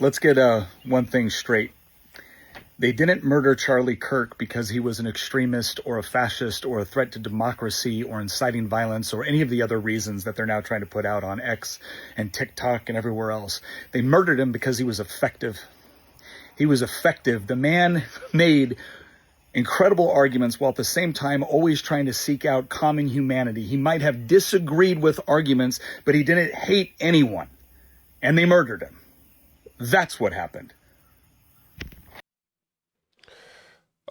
let's get one thing straight. They didn't murder Charlie Kirk because he was an extremist or a fascist or a threat to democracy or inciting violence or any of the other reasons that they're now trying to put out on X and TikTok and everywhere else. They murdered him because he was effective. He was effective. The man made incredible arguments while at the same time always trying to seek out common humanity. He might have disagreed with arguments, but he didn't hate anyone. And they murdered him. That's what happened.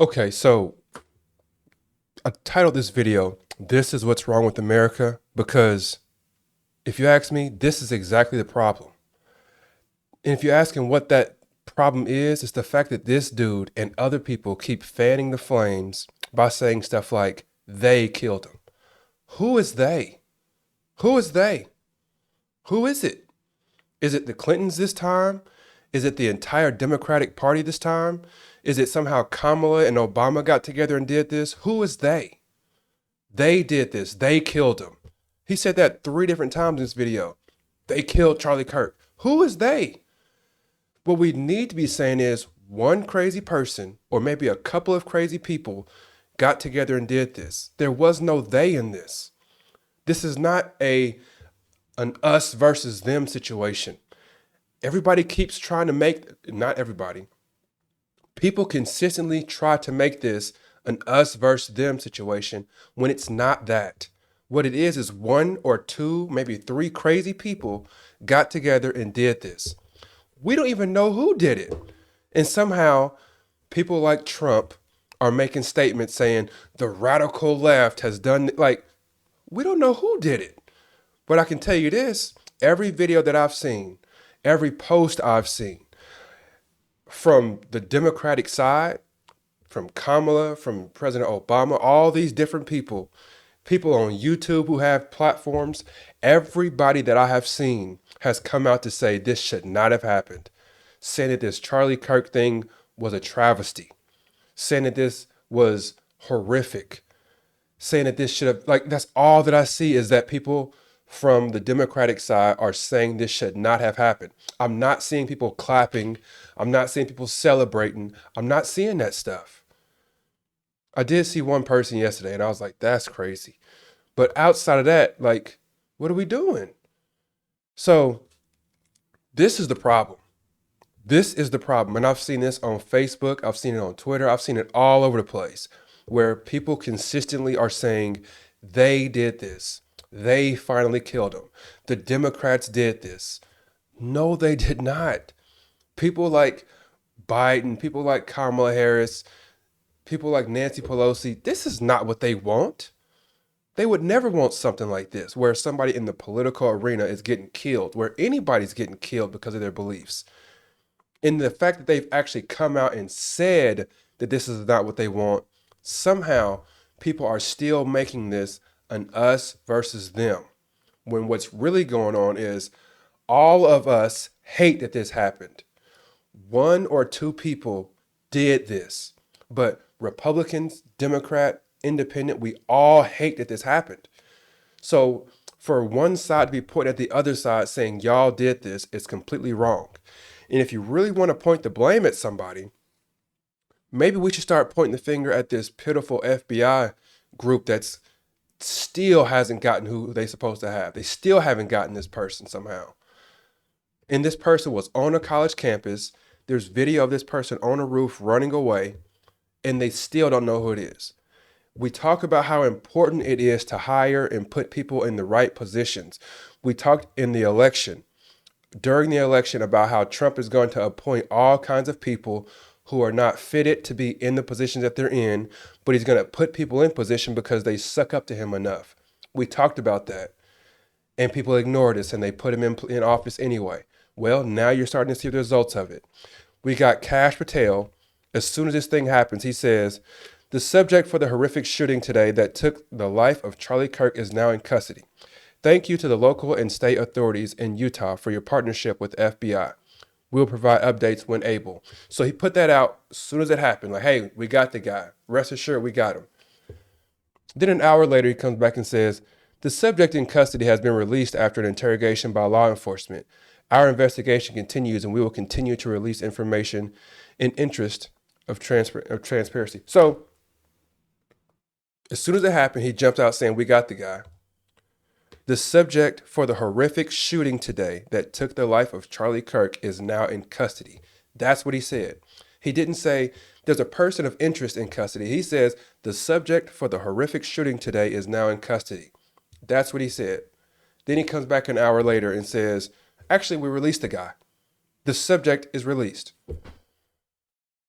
Okay, so I titled this video, "This is What's Wrong with America," because if you ask me, this is exactly the problem. And if you're asking what that problem is, it's the fact that this dude and other people keep fanning the flames by saying stuff like, they killed him. Who is they? Who is they? Who is it? Is it the Clintons this time? Is it the entire Democratic Party this time? Is it somehow Kamala and Obama got together and did this? Who is they? They did this. They killed him. He said that 3 different times in this video. They killed Charlie Kirk. Who is they? What we need to be saying is one crazy person or maybe a couple of crazy people got together and did this. There was no they in this. This is not an us versus them situation. Everybody keeps trying to not everybody. People consistently try to make this an us versus them situation when it's not that. What it is 1 or 2, maybe 3 crazy people got together and did this. We don't even know who did it. And somehow people like Trump are making statements saying the radical left has done it. Like, we don't know who did it. But I can tell you this, every video that I've seen, every post I've seen from the Democratic side, from Kamala, from President Obama, all these different people on YouTube who have platforms, everybody that I have seen has come out to say this should not have happened. Saying that this Charlie Kirk thing was a travesty. Saying that this was horrific. Saying that this should have, like, that's all that I see is that people from the Democratic side are saying this should not have happened. I'm not seeing people clapping. I'm not seeing people celebrating. I'm not seeing that stuff. I did see one person yesterday and I was like, that's crazy. But outside of that, like, what are we doing? So this is the problem. This is the problem. And I've seen this on Facebook. I've seen it on Twitter. I've seen it all over the place where people consistently are saying they did this. They finally killed him. The Democrats did this. No, they did not. People like Biden, people like Kamala Harris, people like Nancy Pelosi, this is not what they want. They would never want something like this, where somebody in the political arena is getting killed, where anybody's getting killed because of their beliefs. And the fact that they've actually come out and said that this is not what they want, somehow people are still making this an us versus them, when what's really going on is all of us hate that this happened. 1 or 2 people did this, but Republicans, Democrat, Independent, we all hate that this happened. So for one side to be pointing at the other side saying y'all did this is completely wrong. And if you really want to point the blame at somebody, maybe we should start pointing the finger at this pitiful FBI group that's still hasn't gotten who they're supposed to have. They still haven't gotten this person somehow. And this person was on a college campus. There's video of this person on a roof running away, and they still don't know who it is. We talk about how important it is to hire and put people in the right positions. We talked in the election, during the election, about how Trump is going to appoint all kinds of people who are not fitted to be in the positions that they're in, but he's going to put people in position because they suck up to him enough. We talked about that, and people ignored us, and they put him in office anyway. Well, now you're starting to see the results of it. We got Kash Patel. As soon as this thing happens, he says, the subject for the horrific shooting today that took the life of Charlie Kirk is now in custody. Thank you to the local and state authorities in Utah for your partnership with FBI. We'll provide updates when able. So he put that out as soon as it happened. Like, hey, we got the guy. Rest assured, we got him. Then an hour later, he comes back and says, the subject in custody has been released after an interrogation by law enforcement. Our investigation continues, and we will continue to release information in interest of transparency. So as soon as it happened, he jumped out saying, "We got the guy." The subject for the horrific shooting today that took the life of Charlie Kirk is now in custody. That's what he said. He didn't say there's a person of interest in custody. He says the subject for the horrific shooting today is now in custody. That's what he said. Then he comes back an hour later and says, actually, we released the guy. The subject is released.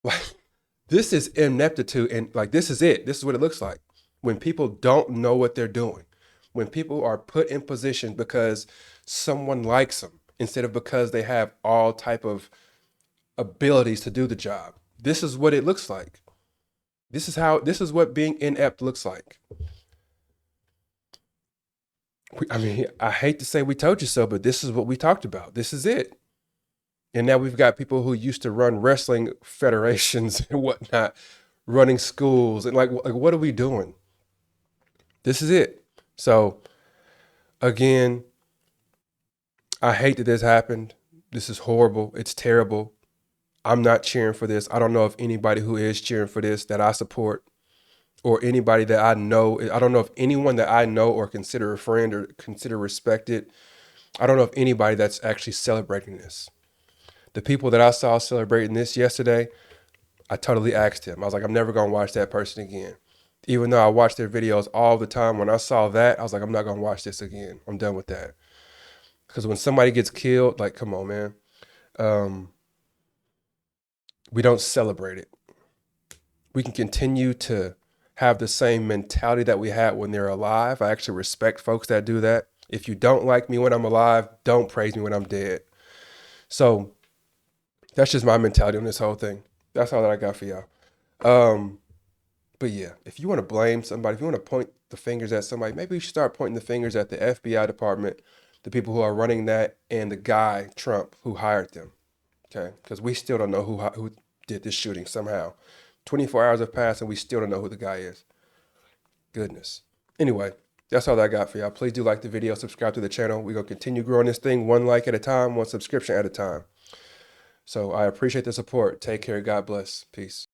Like, this is ineptitude, and like, this is it. This is what it looks like when people don't know what they're doing, when people are put in position because someone likes them instead of because they have all type of abilities to do the job. This is what it looks like. This is what being inept looks like. I mean, I hate to say we told you so, but this is what we talked about. This is it. And now we've got people who used to run wrestling federations and whatnot, running schools, and like what are we doing? This is it. So again, I hate that this happened. This is horrible. It's terrible. I'm not cheering for this. I don't know if anybody who is cheering for this that I support, or anybody that I know. I don't know if anyone that I know or consider a friend or consider respected. I don't know if anybody that's actually celebrating this. The people that I saw celebrating this yesterday, I totally asked him. I was like, I'm never going to watch that person again. Even though I watch their videos all the time, when I saw that, I was like, I'm not going to watch this again. I'm done with that. Because when somebody gets killed, like, come on, man. We don't celebrate it. We can continue to have the same mentality that we had when they're alive. I actually respect folks that do that. If you don't like me when I'm alive, don't praise me when I'm dead. So that's just my mentality on this whole thing. That's all that I got for y'all. But yeah, if you want to blame somebody, if you want to point the fingers at somebody, maybe you should start pointing the fingers at the FBI department, the people who are running that, and the guy, Trump, who hired them. Okay? Because we still don't know who did this shooting somehow. 24 hours have passed and we still don't know who the guy is. Goodness. Anyway, that's all that I got for y'all. Please do like the video, subscribe to the channel. We're going to continue growing this thing one like at a time, one subscription at a time. So I appreciate the support. Take care. God bless. Peace.